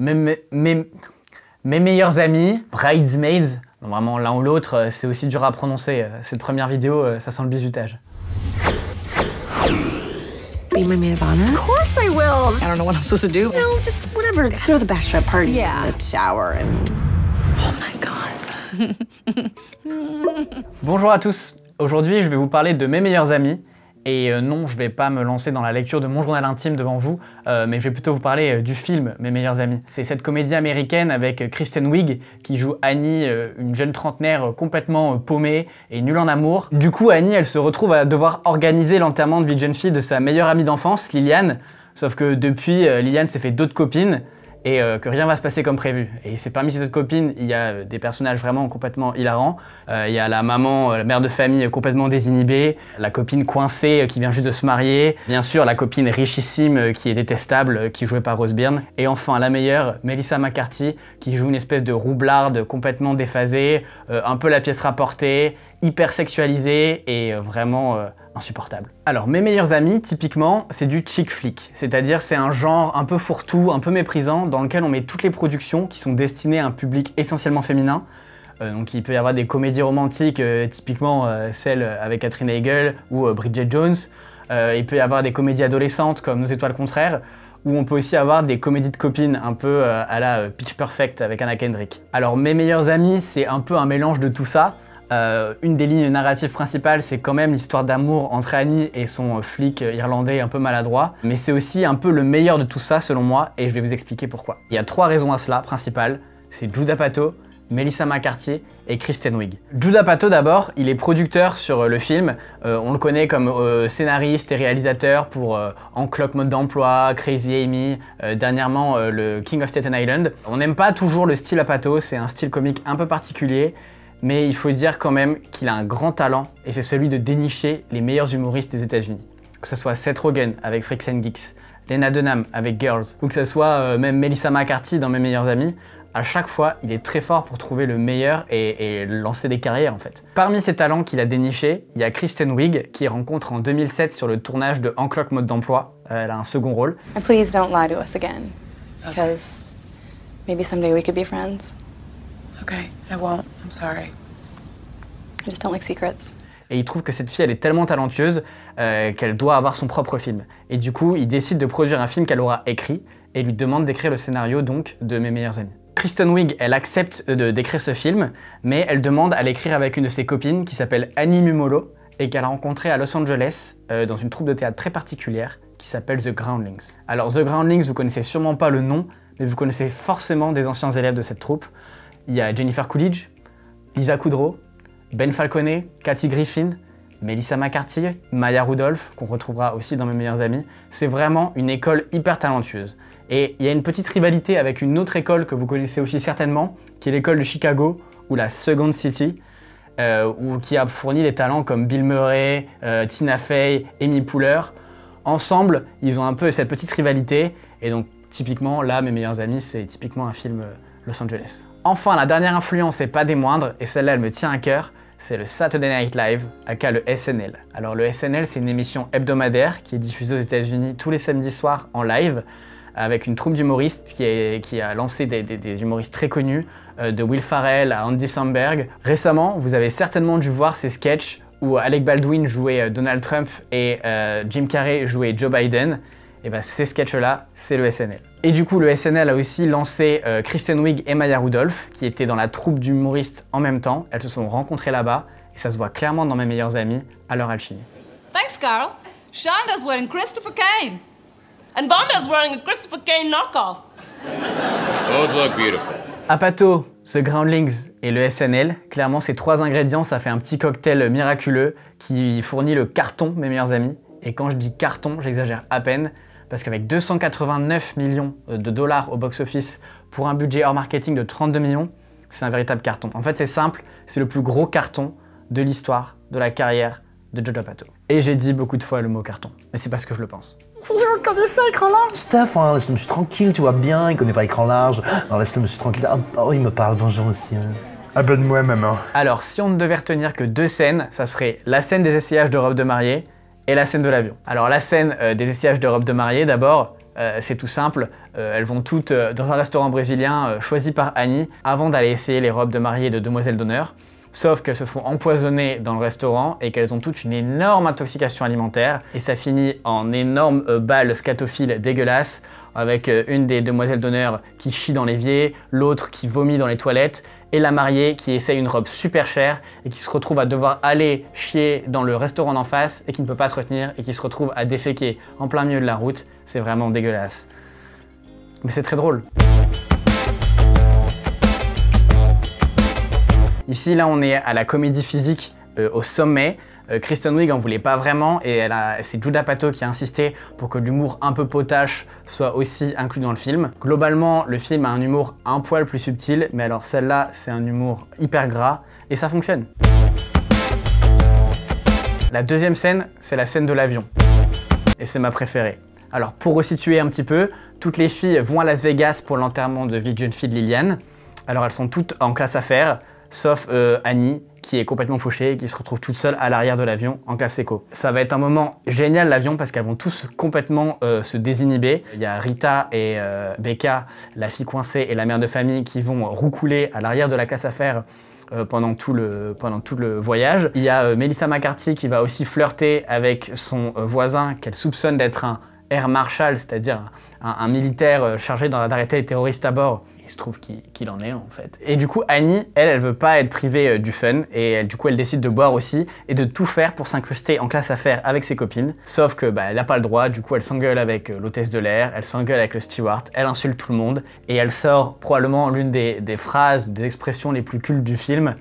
mes meilleurs amis, Bridesmaids, non, vraiment l'un ou l'autre, c'est aussi dur à prononcer. Cette première vidéo, ça sent le bizutage. Be my maid of honor? Of course I will. I don't know what I'm supposed to do. No, just whatever. Throw the bachelorette party. Yeah. In the shower and... Oh my God. Bonjour à tous. Aujourd'hui, je vais vous parler de mes meilleurs amis. Et non, je vais pas me lancer dans la lecture de mon journal intime devant vous, mais je vais plutôt vous parler du film Mes meilleurs amis. C'est cette comédie américaine avec Kristen Wiig qui joue Annie, une jeune trentenaire complètement paumée et nulle en amour. Du coup, Annie, elle se retrouve à devoir organiser l'enterrement de vie de jeune fille de sa meilleure amie d'enfance, Liliane. Sauf que depuis, Liliane s'est fait d'autres copines et que rien va se passer comme prévu. Et c'est parmi ces autres copines, il y a des personnages vraiment complètement hilarants. Il y a la maman, la mère de famille complètement désinhibée, la copine coincée qui vient juste de se marier, bien sûr la copine richissime qui est détestable, qui est jouée par Rose Byrne, et enfin la meilleure, Melissa McCarthy, qui joue une espèce de roublarde complètement déphasée, un peu la pièce rapportée, hyper sexualisée et vraiment insupportable. Alors mes meilleurs amis, typiquement, c'est du chick flick, c'est-à-dire c'est un genre un peu fourre-tout, un peu méprisant, dans lequel on met toutes les productions qui sont destinées à un public essentiellement féminin. Donc il peut y avoir des comédies romantiques, typiquement celles avec Katherine Heigl ou Bridget Jones. Il peut y avoir des comédies adolescentes comme Nos étoiles contraires, ou on peut aussi avoir des comédies de copines un peu à la Pitch Perfect avec Anna Kendrick. Alors mes meilleurs amis, c'est un peu un mélange de tout ça. Une des lignes narratives principales, c'est quand même l'histoire d'amour entre Annie et son flic irlandais un peu maladroit. Mais c'est aussi un peu le meilleur de tout ça selon moi, et je vais vous expliquer pourquoi. Il y a trois raisons à cela, principales. C'est Judd Apatow, Melissa McCarthy et Kristen Wiig. Judd Apatow d'abord, il est producteur sur le film. On le connaît comme scénariste et réalisateur pour En Clock Mode d'emploi, Crazy Amy, dernièrement le King of Staten Island. On n'aime pas toujours le style Apatow, c'est un style comique un peu particulier. Mais il faut dire quand même qu'il a un grand talent, et c'est celui de dénicher les meilleurs humoristes des États-Unis. Que ce soit Seth Rogen avec Freaks and Geeks, Lena Dunham avec Girls, ou que ce soit même Melissa McCarthy dans Mes meilleurs amis, à chaque fois, il est très fort pour trouver le meilleur et lancer des carrières en fait. Parmi ces talents qu'il a dénichés, il y a Kristen Wiig, qu'il rencontre en 2007 sur le tournage de En Clock Mode d'emploi. Elle a un second rôle. And please don't lie to us again, because maybe someday we could be friends. Okay, I won't. I'm sorry. I just don't like secrets. Et il trouve que cette fille, elle est tellement talentueuse qu'elle doit avoir son propre film. Et du coup, il décide de produire un film qu'elle aura écrit et lui demande d'écrire le scénario donc de Mes meilleurs amis. Kristen Wiig, elle accepte d'écrire ce film, mais elle demande à l'écrire avec une de ses copines qui s'appelle Annie Mumolo et qu'elle a rencontrée à Los Angeles dans une troupe de théâtre très particulière qui s'appelle The Groundlings. Alors The Groundlings, vous connaissez sûrement pas le nom, mais vous connaissez forcément des anciens élèves de cette troupe. Il y a Jennifer Coolidge, Lisa Kudrow, Ben Falconet, Kathy Griffin, Melissa McCarthy, Maya Rudolph, qu'on retrouvera aussi dans Mes meilleurs amis. C'est vraiment une école hyper talentueuse. Et il y a une petite rivalité avec une autre école que vous connaissez aussi certainement, qui est l'école de Chicago, ou la Second City, qui a fourni des talents comme Bill Murray, Tina Fey, Amy Poehler. Ensemble, ils ont un peu cette petite rivalité, et donc typiquement, là, Mes meilleurs amis, c'est typiquement un film Los Angeles. Enfin, la dernière influence, et pas des moindres, et celle-là, elle me tient à cœur, c'est le Saturday Night Live, aka le SNL. Alors le SNL, c'est une émission hebdomadaire qui est diffusée aux États-Unis tous les samedis soirs en live, avec une troupe d'humoristes qui a lancé des humoristes très connus, de Will Ferrell à Andy Samberg. Récemment, vous avez certainement dû voir ces sketchs où Alec Baldwin jouait Donald Trump et Jim Carrey jouait Joe Biden. Et bien ces sketchs-là, c'est le SNL. Et du coup, le SNL a aussi lancé Kristen Wiig et Maya Rudolph, qui étaient dans la troupe d'humoristes en même temps. Elles se sont rencontrées là-bas, et ça se voit clairement dans Mes meilleurs amis, à leur alchimie. Thanks, Carol. Shonda's wearing Christopher Kane. And Vonda's wearing a Christopher Kane knockoff. Both look beautiful. Apatow, The Groundlings et le SNL, clairement ces trois ingrédients, ça fait un petit cocktail miraculeux qui fournit le carton Mes meilleurs amis. Et quand je dis carton, j'exagère à peine, parce qu'avec 289 millions de dollars au box-office pour un budget hors marketing de 32 millions, c'est un véritable carton. En fait, c'est simple, c'est le plus gros carton de l'histoire de la carrière de Judd Apatow. Et j'ai dit beaucoup de fois le mot carton, mais c'est parce que je le pense. Je reconnais ça, écran large. Steph, hein, laisse-le monsieur tranquille, tu vois bien, il connaît pas écran large. Alors laisse-le monsieur tranquille. Oh, il me parle, bonjour aussi. Abonne-moi, maman. Alors, si on ne devait retenir que deux scènes, ça serait la scène des essayages de robe de mariée et la scène de l'avion. Alors la scène des essayages de robe de mariée, d'abord, C'est tout simple, elles vont toutes dans un restaurant brésilien choisi par Annie avant d'aller essayer les robes de mariée de demoiselles d'honneur. Sauf qu'elles se font empoisonner dans le restaurant et qu'elles ont toutes une énorme intoxication alimentaire. Et ça finit en énorme balle scatophile dégueulasse, avec une des demoiselles d'honneur qui chie dans l'évier, l'autre qui vomit dans les toilettes, et la mariée qui essaye une robe super chère et qui se retrouve à devoir aller chier dans le restaurant d'en face et qui ne peut pas se retenir et qui se retrouve à déféquer en plein milieu de la route. C'est vraiment dégueulasse. Mais c'est très drôle. Ici, là, on est à la comédie physique au sommet. Kristen Wiig en voulait pas vraiment et c'est Judd Apatow qui a insisté pour que l'humour un peu potache soit aussi inclus dans le film. Globalement, le film a un humour un poil plus subtil, mais alors celle-là, c'est un humour hyper gras et ça fonctionne. La deuxième scène, c'est la scène de l'avion. Et c'est ma préférée. Alors, pour resituer un petit peu, toutes les filles vont à Las Vegas pour l'enterrement de vie de jeune fille de Lillian. Alors, elles sont toutes en classe affaires, sauf Annie, qui est complètement fauchée et qui se retrouve toute seule à l'arrière de l'avion en classe éco. Ça va être un moment génial l'avion parce qu'elles vont tous complètement se désinhiber. Il y a Rita et Becca, la fille coincée et la mère de famille qui vont roucouler à l'arrière de la classe affaires pendant tout le voyage. Il y a Melissa McCarthy qui va aussi flirter avec son voisin qu'elle soupçonne d'être un Air Marshal, c'est-à-dire un militaire chargé d'arrêter les terroristes à bord. Il se trouve qu'il en est en fait. Et du coup, Annie, elle veut pas être privée du fun et du coup, elle décide de boire aussi et de tout faire pour s'incruster en classe affaires avec ses copines. Sauf que elle n'a pas le droit, du coup, elle s'engueule avec l'hôtesse de l'air, elle s'engueule avec le steward, elle insulte tout le monde et elle sort probablement l'une des phrases, des expressions les plus cultes du film.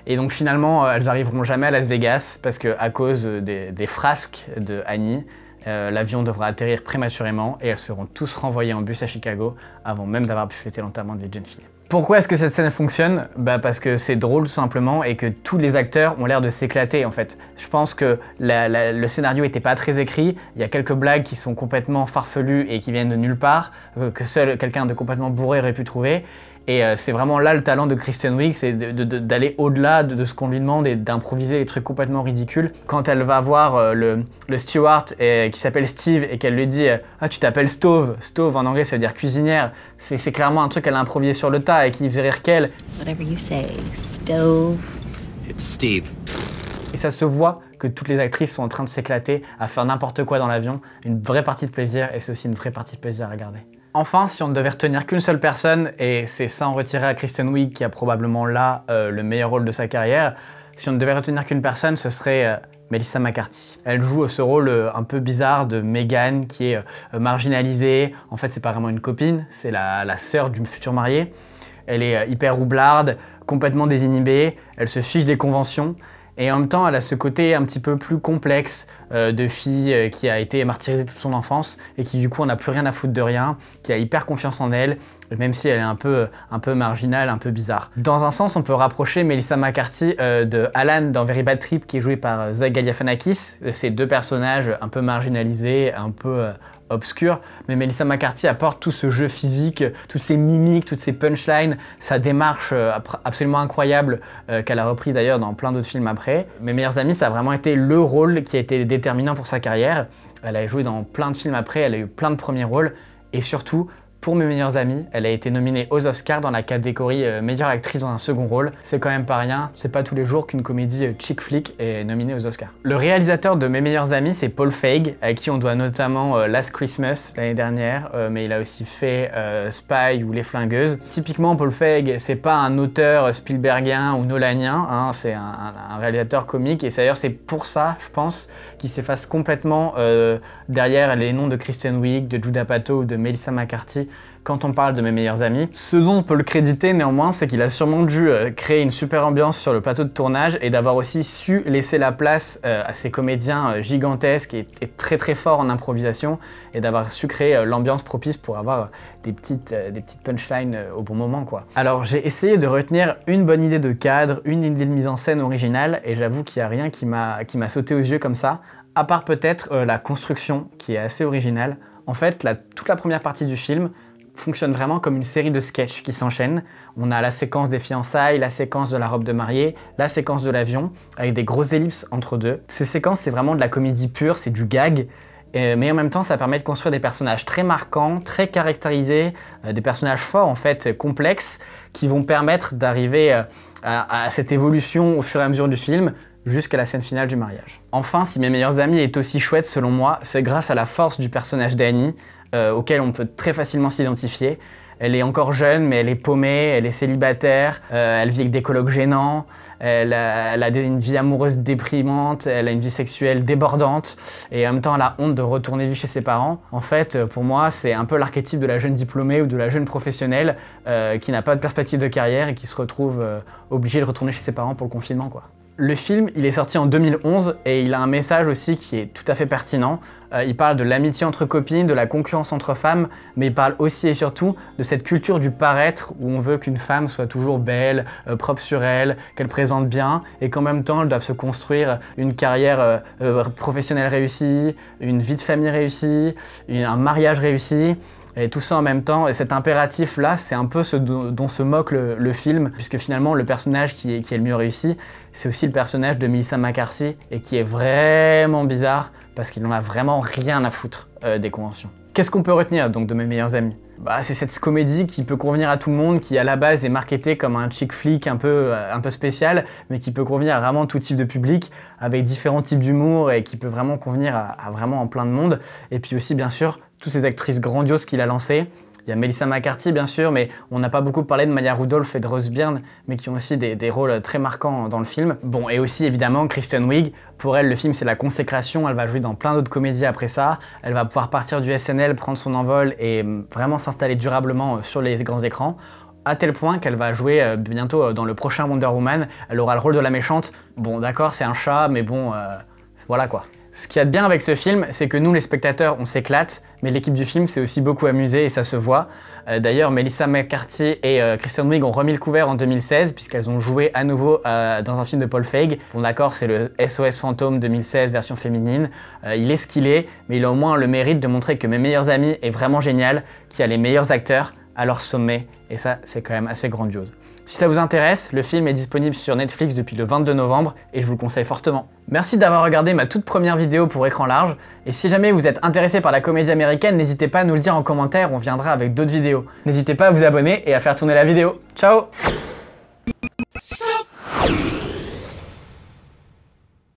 Et donc finalement, elles arriveront jamais à Las Vegas parce qu'à cause des frasques de Annie, l'avion devra atterrir prématurément et elles seront tous renvoyées en bus à Chicago avant même d'avoir pu fêter l'enterrement de vie de jeune fille. Pourquoi est-ce que cette scène fonctionne? Parce que c'est drôle tout simplement et que tous les acteurs ont l'air de s'éclater en fait. Je pense que le scénario n'était pas très écrit, il y a quelques blagues qui sont complètement farfelues et qui viennent de nulle part, que seul quelqu'un de complètement bourré aurait pu trouver. Et c'est vraiment là le talent de Kristen Wiig, c'est d'aller au-delà de ce qu'on lui demande et d'improviser des trucs complètement ridicules. Quand elle va voir le steward qui s'appelle Steve et qu'elle lui dit « Ah, tu t'appelles Stove ». Stove en anglais ça veut dire cuisinière. C'est clairement un truc qu'elle a improvisé sur le tas et qui faisait rire qu'elle. Whatever you say, Stove. It's Steve. Et ça se voit que toutes les actrices sont en train de s'éclater à faire n'importe quoi dans l'avion. Une vraie partie de plaisir et c'est aussi une vraie partie de plaisir à regarder. Enfin, si on ne devait retenir qu'une seule personne, et c'est sans retirer à Kristen Wiig qui a probablement là le meilleur rôle de sa carrière, si on ne devait retenir qu'une personne, ce serait Melissa McCarthy. Elle joue ce rôle un peu bizarre de Megan qui est marginalisée. En fait, c'est pas vraiment une copine, c'est la sœur du futur marié. Elle est hyper roublarde, complètement désinhibée, elle se fiche des conventions. Et en même temps, elle a ce côté un petit peu plus complexe de fille qui a été martyrisée toute son enfance et qui du coup n'a plus rien à foutre de rien, qui a hyper confiance en elle, même si elle est un peu marginale, un peu bizarre. Dans un sens, on peut rapprocher Melissa McCarthy de Alan dans Very Bad Trip, qui est joué par Zach Galifianakis. Ces deux personnages un peu marginalisés, un peu obscur, mais Melissa McCarthy apporte tout ce jeu physique, toutes ces mimiques, toutes ces punchlines, sa démarche absolument incroyable qu'elle a repris d'ailleurs dans plein d'autres films après. Mes meilleurs amis, ça a vraiment été le rôle qui a été déterminant pour sa carrière. Elle a joué dans plein de films après, elle a eu plein de premiers rôles et surtout, pour Mes meilleurs amis, elle a été nominée aux Oscars dans la catégorie meilleure actrice dans un second rôle. C'est quand même pas rien, c'est pas tous les jours qu'une comédie chick flick est nominée aux Oscars. Le réalisateur de Mes meilleurs amis, c'est Paul Feig, à qui on doit notamment Last Christmas l'année dernière, mais il a aussi fait Spy ou Les Flingueuses. Typiquement, Paul Feig, c'est pas un auteur Spielbergien ou Nolanien, hein, c'est un réalisateur comique, et d'ailleurs c'est pour ça, je pense, qu'il s'efface complètement derrière les noms de Kristen Wiig, de Judd Apatow ou de Melissa McCarthy quand on parle de Mes meilleurs amis. Ce dont on peut le créditer néanmoins, c'est qu'il a sûrement dû créer une super ambiance sur le plateau de tournage et d'avoir aussi su laisser la place à ces comédiens gigantesques et très très forts en improvisation et d'avoir su créer l'ambiance propice pour avoir des petites punchlines au bon moment quoi. Alors j'ai essayé de retenir une bonne idée de cadre, une idée de mise en scène originale et j'avoue qu'il n'y a rien qui m'a sauté aux yeux comme ça, à part peut-être la construction qui est assez originale. En fait, toute la première partie du film fonctionne vraiment comme une série de sketchs qui s'enchaînent. On a la séquence des fiançailles, la séquence de la robe de mariée, la séquence de l'avion, avec des grosses ellipses entre deux. Ces séquences, c'est vraiment de la comédie pure, c'est du gag. Mais en même temps, ça permet de construire des personnages très marquants, très caractérisés, des personnages forts en fait, complexes, qui vont permettre d'arriver à cette évolution au fur et à mesure du film, jusqu'à la scène finale du mariage. Enfin, si Mes meilleurs amis est aussi chouette selon moi, c'est grâce à la force du personnage d'Annie, auquel on peut très facilement s'identifier. Elle est encore jeune, mais elle est paumée, elle est célibataire, elle vit avec des colocs gênants, elle a une vie amoureuse déprimante, elle a une vie sexuelle débordante, et en même temps elle a honte de retourner vivre chez ses parents. En fait, pour moi, c'est un peu l'archétype de la jeune diplômée ou de la jeune professionnelle qui n'a pas de perspective de carrière et qui se retrouve obligée de retourner chez ses parents pour le confinement, quoi. Le film, il est sorti en 2011 et il a un message aussi qui est tout à fait pertinent. Il parle de l'amitié entre copines, de la concurrence entre femmes, mais il parle aussi et surtout de cette culture du paraître où on veut qu'une femme soit toujours belle, propre sur elle, qu'elle présente bien et qu'en même temps, elle doit se construire une carrière professionnelle réussie, une vie de famille réussie, un mariage réussi. Et tout ça en même temps, et cet impératif-là, c'est un peu ce dont se moque le film, puisque finalement le personnage qui est le mieux réussi, c'est aussi le personnage de Melissa McCarthy, et qui est vraiment bizarre, parce qu'il n'en a vraiment rien à foutre des conventions. Qu'est-ce qu'on peut retenir donc de Mes meilleurs amis? C'est cette comédie qui peut convenir à tout le monde, qui à la base est marketée comme un chick flick un peu spécial, mais qui peut convenir à vraiment tout type de public, avec différents types d'humour, et qui peut vraiment convenir à vraiment plein de monde. Et puis aussi, bien sûr, toutes ces actrices grandioses qu'il a lancées. Il y a Melissa McCarthy, bien sûr, mais on n'a pas beaucoup parlé de Maya Rudolph et de Rose Byrne, mais qui ont aussi des rôles très marquants dans le film. Bon, et aussi, évidemment, Kristen Wiig. Pour elle, le film, c'est la consécration. Elle va jouer dans plein d'autres comédies après ça. Elle va pouvoir partir du SNL, prendre son envol et vraiment s'installer durablement sur les grands écrans. À tel point qu'elle va jouer bientôt dans le prochain Wonder Woman. Elle aura le rôle de la méchante. Bon, d'accord, c'est un chat, mais bon, voilà quoi. Ce qu'il y a de bien avec ce film, c'est que nous, les spectateurs, on s'éclate, mais l'équipe du film s'est aussi beaucoup amusée et ça se voit. D'ailleurs, Melissa McCarthy et Kristen Wiig ont remis le couvert en 2016 puisqu'elles ont joué à nouveau dans un film de Paul Feig. Bon d'accord, c'est le SOS Fantôme 2016 version féminine. Il est ce qu'il est, mais il a au moins le mérite de montrer que Mes meilleurs amis est vraiment génial, qu'il y a les meilleurs acteurs à leur sommet, et ça, c'est quand même assez grandiose. Si ça vous intéresse, le film est disponible sur Netflix depuis le 22 novembre et je vous le conseille fortement. Merci d'avoir regardé ma toute première vidéo pour Écran Large, et si jamais vous êtes intéressé par la comédie américaine, n'hésitez pas à nous le dire en commentaire, on viendra avec d'autres vidéos. N'hésitez pas à vous abonner et à faire tourner la vidéo. Ciao!